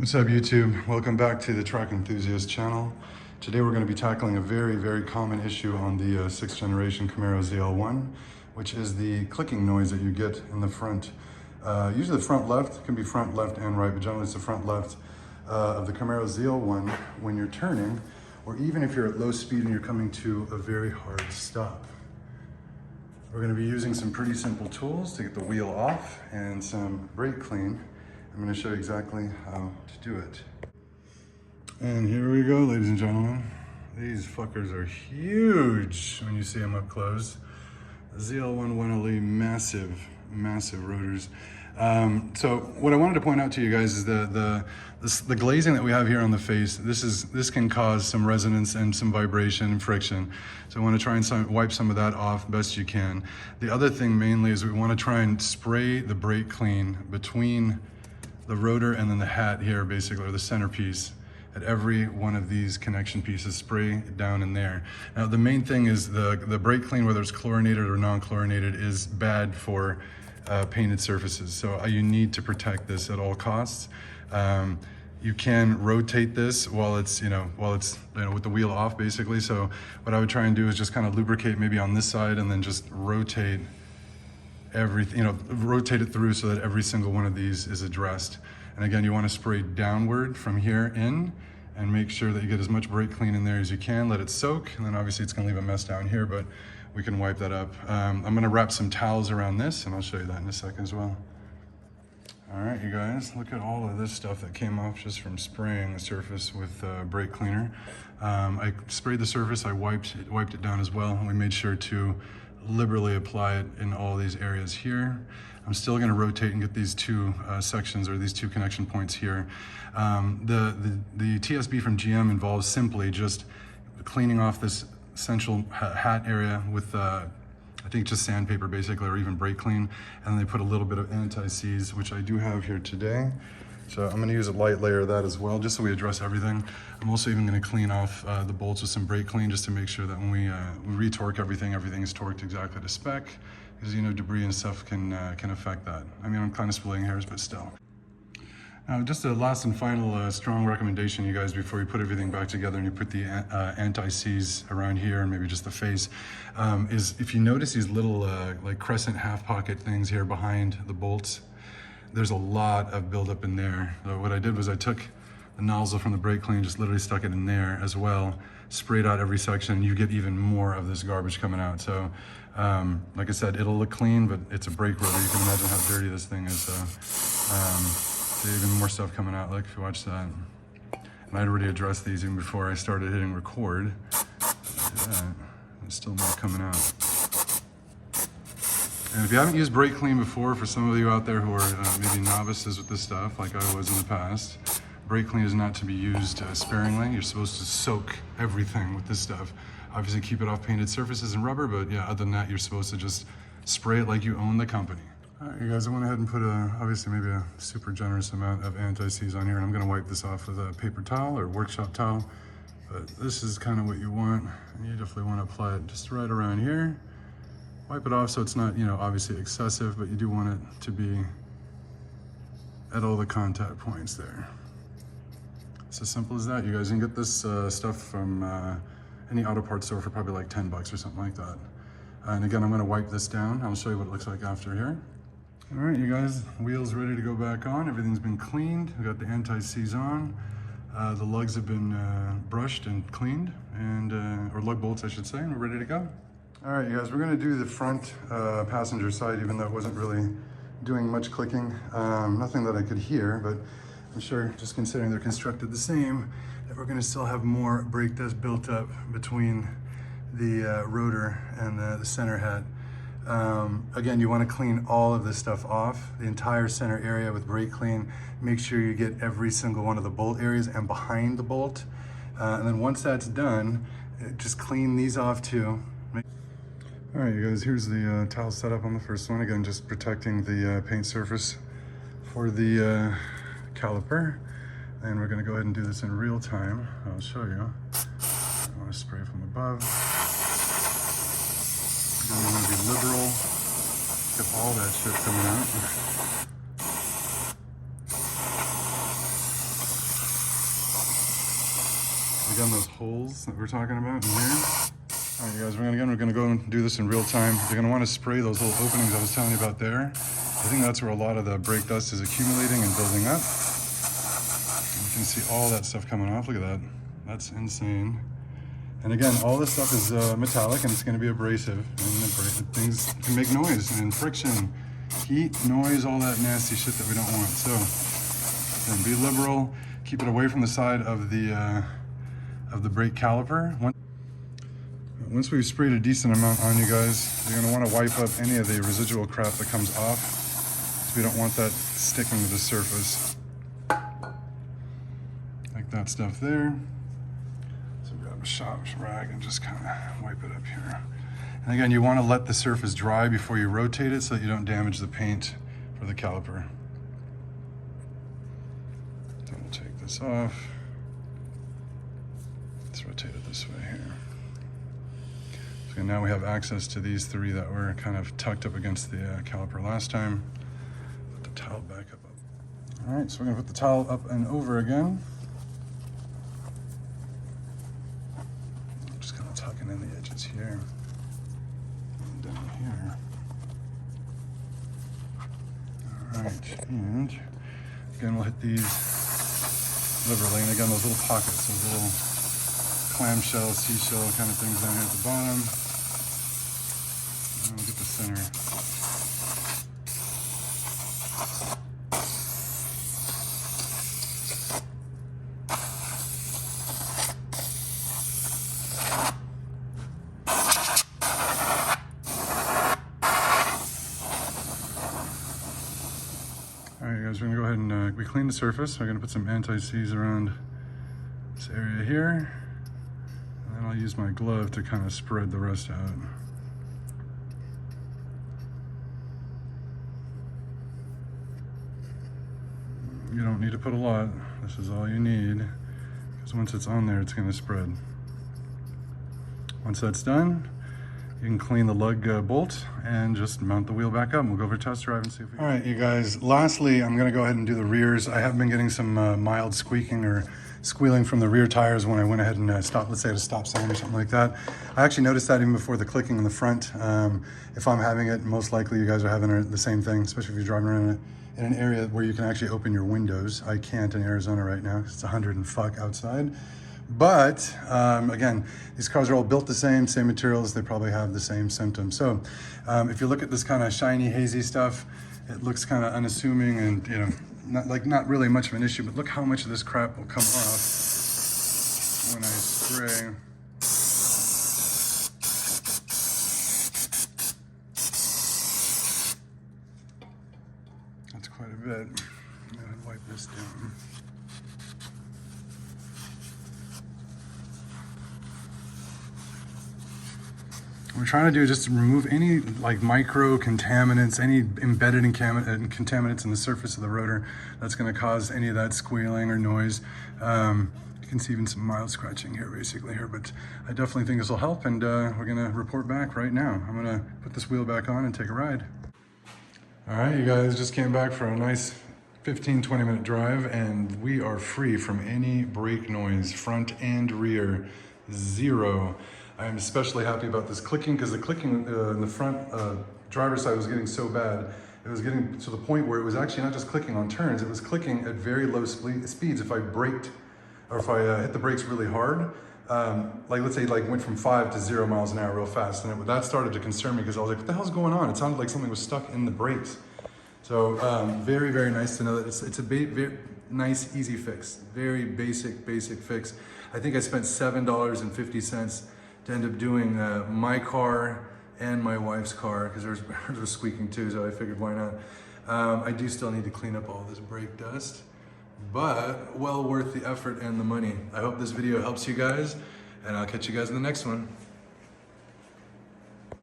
What's up YouTube? Welcome back to the Truck Enthusiast channel. Today we're going to be tackling a very common issue on the 6th generation Camaro ZL1, which is the clicking noise that you get in the front. Usually the front left, it can be front left and right, but generally it's the front left of the Camaro ZL1 when you're turning, or even if you're at low speed and you're coming to a very hard stop. We're going to be using some pretty simple tools to get the wheel off and some brake clean. I'm going to show you exactly how to do it. And here we go, ladies and gentlemen. These fuckers are huge when you see them up close. The ZL1LE, massive rotors. So what I wanted to point out to you guys is the glazing that we have here on the face. This can cause some resonance and some vibration and friction. So I want to try and wipe some of that off best you can. The other thing mainly is we want to try and spray the brake clean between the rotor and then the hat here, basically, or the centerpiece. At every one of these connection pieces, spray it down in there. Now the main thing is the brake clean, whether it's chlorinated or non-chlorinated, is bad for painted surfaces. So you need to protect this at all costs. You can rotate this while it's with the wheel off, basically. So what I would try and do is just kind of lubricate maybe on this side and then just rotate everything, rotate it through so that every single one of these is addressed. And again, you want to spray downward from here in and make sure that you get as much brake clean in there as you can. Let it soak, and then obviously it's going to leave a mess down here, but we can wipe that up. I'm going to wrap some towels around this, and I'll show you that in a second as well. All right, you guys, look at all of this stuff that came off just from spraying the surface with brake cleaner. I sprayed the surface, I wiped it down as well, and we made sure to liberally apply it in all these areas here. I'm still going to rotate and get these two sections, or these two connection points here. The TSB from GM involves simply just cleaning off this central hat area with I think just sandpaper basically, or even brake clean, and they put a little bit of anti-seize, which I do have here today. So I'm going to use a light layer of that as well, just so we address everything. I'm also even going to clean off the bolts with some brake clean, just to make sure that when we re-torque everything is torqued exactly to spec, because debris and stuff can affect that. I mean, I'm kind of splitting hairs, but still. Now, just a last and final strong recommendation, you guys, before you put everything back together and you put the anti-seize around here and maybe just the face, is if you notice these little like crescent half pocket things here behind the bolts, there's a lot of buildup in there. So what I did was I took the nozzle from the brake clean, just literally stuck it in there as well, sprayed out every section. You get even more of this garbage coming out. So like I said, it'll look clean, but it's a brake rotor. You can imagine how dirty this thing is. So even more stuff coming out, like if you watch that. And I'd already addressed these even before I started hitting record. There's still more coming out. And if you haven't used brake clean before, for some of you out there who are maybe novices with this stuff, like I was in the past, brake clean is not to be used sparingly. You're supposed to soak everything with this stuff. Obviously keep it off painted surfaces and rubber, but yeah, other than that, you're supposed to just spray it like you own the company. All right, you guys, I went ahead and put obviously maybe a super generous amount of anti-seize on here, and I'm gonna wipe this off with a paper towel or workshop towel. But this is kind of what you want, and you definitely want to apply it just right around here. Wipe it off so it's not, obviously excessive, but you do want it to be at all the contact points there. It's as simple as that. You guys can get this stuff from any auto parts store for probably like 10 bucks or something like that. And again, I'm going to wipe this down. I'll show you what it looks like after here. All right, you guys, wheel's ready to go back on. Everything's been cleaned. We got the anti-seize on. The lugs have been brushed and cleaned, and or lug bolts, I should say, and we're ready to go. All right, you guys, we're gonna do the front passenger side, even though it wasn't really doing much clicking. Nothing that I could hear, but I'm sure, just considering they're constructed the same, that we're gonna still have more brake dust built up between the rotor and the center hat. Again, you wanna clean all of this stuff off, the entire center area with brake clean. Make sure you get every single one of the bolt areas and behind the bolt. And then once that's done, just clean these off too. All right, you guys, here's the towel setup on the first one. Again, just protecting the paint surface for the caliper. And we're gonna go ahead and do this in real time. I'll show you. I wanna spray from above. Again, you wanna be liberal. Get all that shit coming out. again, those holes that we're talking about in here. All right, you guys, we're gonna go and do this in real time. You're gonna wanna spray those little openings I was telling you about there. I think that's where a lot of the brake dust is accumulating and building up. You can see all that stuff coming off. Look at that. That's insane. And again, all this stuff is metallic and it's gonna be abrasive. And things can make noise and friction, heat, noise, all that nasty shit that we don't want. So then be liberal, keep it away from the side of the brake caliper. Once we've sprayed a decent amount on, you guys, you're gonna wanna wipe up any of the residual crap that comes off. So we don't want that sticking to the surface. Like that stuff there. So grab a shop rag and just kind of wipe it up here. And again, you want to let the surface dry before you rotate it so that you don't damage the paint for the caliper. So we'll take this off. Let's rotate it this way here. So now we have access to these three that were kind of tucked up against the caliper last time. Put the towel back up. All right, so we're gonna put the towel up and over again. Just kind of tucking in the edges here and down here. All right, and again, we'll hit these liberally. And again, those little pockets, those little clamshell, seashell kind of things down here at the bottom. And we'll get the center. All right, guys, we're gonna go ahead and we clean the surface. We're gonna put some anti-seize around this area here. And then I'll use my glove to kind of spread the rest out. You don't need to put a lot. This is all you need, because once it's on there, it's gonna spread. Once that's done, you can clean the lug bolt and just mount the wheel back up. We'll go for a test drive and see if we... All right, you guys, lastly, I'm gonna go ahead and do the rears. I have been getting some mild squeaking or squealing from the rear tires when I went ahead and stopped, let's say at a stop sign or something like that. I actually noticed that even before the clicking in the front. If I'm having it, most likely you guys are having the same thing, especially if you're driving around in an area where you can actually open your windows. I can't in Arizona right now. It's 100 and fuck outside. But again, these cars are all built the same materials. They probably have the same symptoms. So if you look at this kind of shiny, hazy stuff, it looks kind of unassuming and, you know, not really much of an issue, but look how much of this crap will come off when I spray. That's quite a bit. I'm gonna wipe this down. What we're trying to do is just to remove any like micro contaminants, any embedded contaminants in the surface of the rotor that's going to cause any of that squealing or noise. You can see even some mild scratching here basically here, but I definitely think this will help, and we're going to report back right now. I'm going to put this wheel back on and take a ride. All right, you guys just came back for a nice 15-20 minute drive, and we are free from any brake noise, front and rear, zero. I'm especially happy about this clicking, because the clicking in the front driver's side was getting so bad. It was getting to the point where it was actually not just clicking on turns, it was clicking at very low speeds if I braked, or if I hit the brakes really hard. Like let's say like went from 5 to 0 miles an hour real fast, and that started to concern me, because I was like, what the hell's going on? It sounded like something was stuck in the brakes. So very, very nice to know that it's a very nice, easy fix. Very basic fix. I think I spent $7.50 to end up doing my car and my wife's car, because hers was squeaking too, so I figured why not. I do still need to clean up all this brake dust, but well worth the effort and the money. I hope this video helps you guys, and I'll catch you guys in the next one.